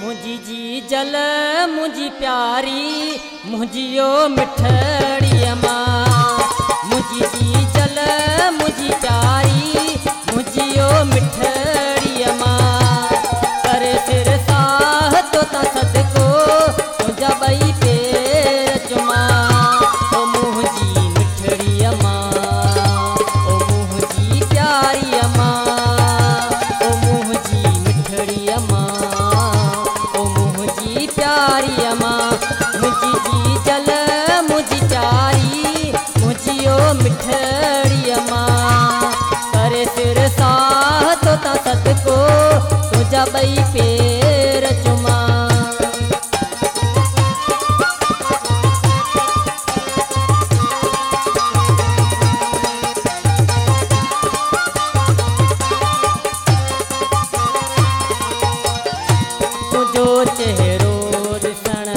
मुझी जीजल मुझी प्यारी मुझियो मिठड़ी अमान। मुझी जीजल मुझी प्यारी मुझियो मिठड़ी अमान। करे सिर साह तो ता सदको तुझा बई पेर चुमा। ओ मुझी मिठड़ी अमान, ओ मुझी प्यारी अमान, ओ मुझी मिठड़ी अमान, ओ मुझी प्यारी अमान। मुझी जीजल मुझी प्यारी मुझियो मिठड़ी अमान। करे सिर साह तो ता सदको तुझा बई पेर चुमा। तुझो चेहरो ॾिसण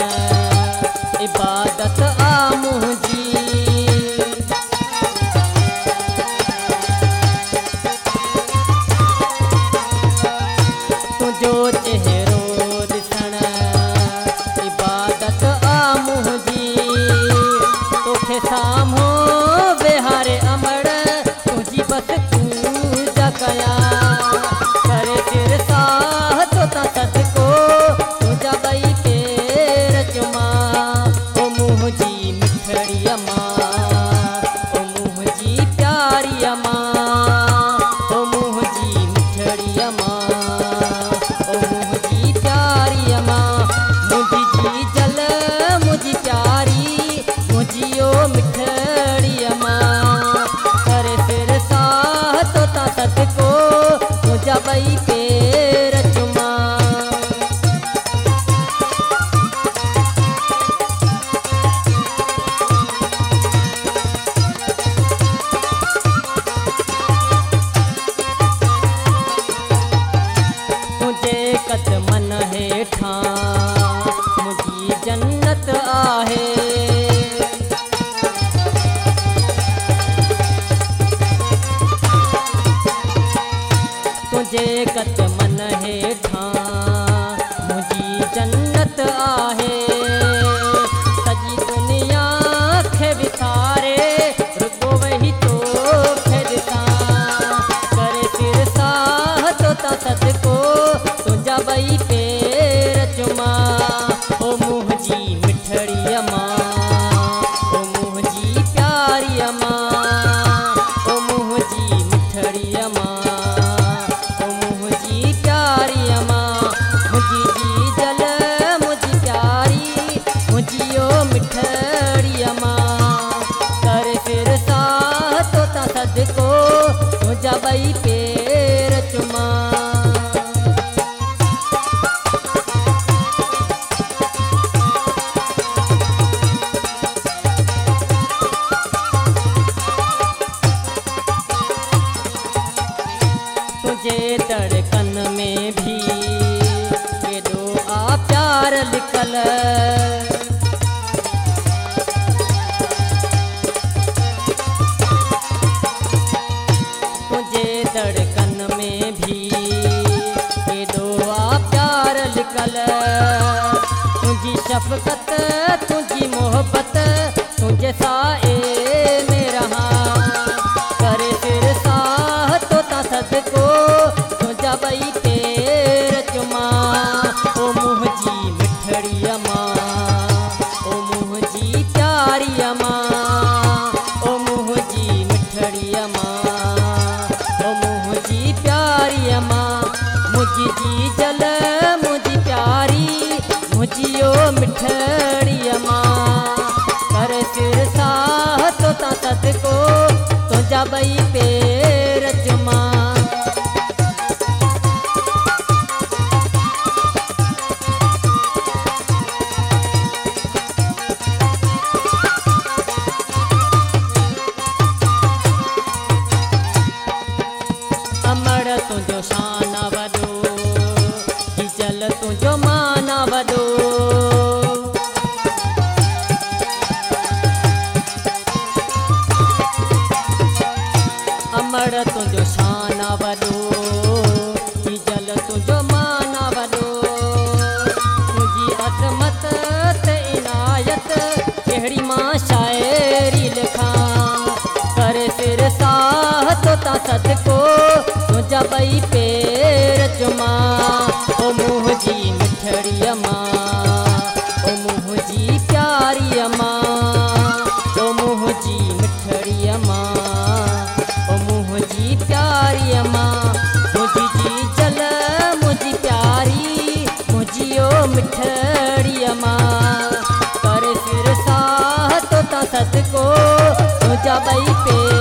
इबादत आ मुंहिंजी। तुझो चेहरो ॾिसण इबादत आ मुंहिंजी। तोखे साम्हूं विहारे अमड़ तुंहिंजी बस पूजा कयां। करे सिर साह तो ता सदको तुझा बई पेर चुमा। ओ मुझी मिठड़ी अमान, ओ मुझी प्यारी अमान, ओ मुझी मिठड़ी अमान, ओ मुझी प्यारी अमान। मुझी जीजल मुझी प्यारी मुझियो मिठड़ी अमान। करे सिर साह तो ता सदको तुझा बई पेर चुमा। तुझे कदमन हेठां मुझी जन्नत आहे। तुझे कदमन हेठां मुझी जन्नत आहे। सॼी दुनिया खे विसारे रुको वही तोखे ॾिसां। करे सिर साह तो ता सदको तुझा बई पेर चुमा। ओ मुझी मिठड़ी अमान, ओ मुझी प्यारी अमान, ओ मुझी मिठड़ी अमान, ओ मुझी प्यारी अमान। मुझी जीजल मुझी प्यारी मुझियो मिठड़ी अमान। करे सिर साह तो ता सदको तुझा बई पेर चुमा। तुझे धड़कन में भी केॾो आ प्यार लिखल। तुझे धड़कन में भी केॾो आ प्यार लिखल। तुझी शफ़क़त तुझी मोहब्बत तुझे साए में रहां। करे सिर साह तो ता सदको तुझा बई पेर चुमा। ओ मुझी मिठड़ी अमान, ओ मुझी प्यारी अमान, ओ मुझी मिठड़ी अमान, ओ मुझी प्यारी अमान। मुझी जीजल मुझी प्यारी मुझियो मिठड़ी अमान। करे सिर साह तो ता सदको तुझा बई पेर चुमा। अमड़ तुझो शान वॾो, जीजल तुझो मान वॾो। अमड़ तुझो शान वॾो, जीजल तुझो मान वॾो। सदको तुझा ॿई पेर चुमा ओ मुंहिंजी मिठड़ी अमां ओ मुंहिंजी प्यारी अमां ओ मुंहिंजी मिठड़ी अमां ओ मुंहिंजी प्यारी अमां मुंहिंजी जीजल मुंहिंजी प्यारी मुंहिंजी ओ मिठड़ी अमां करे सिर साह तो ता सदको तुझा ॿई पेर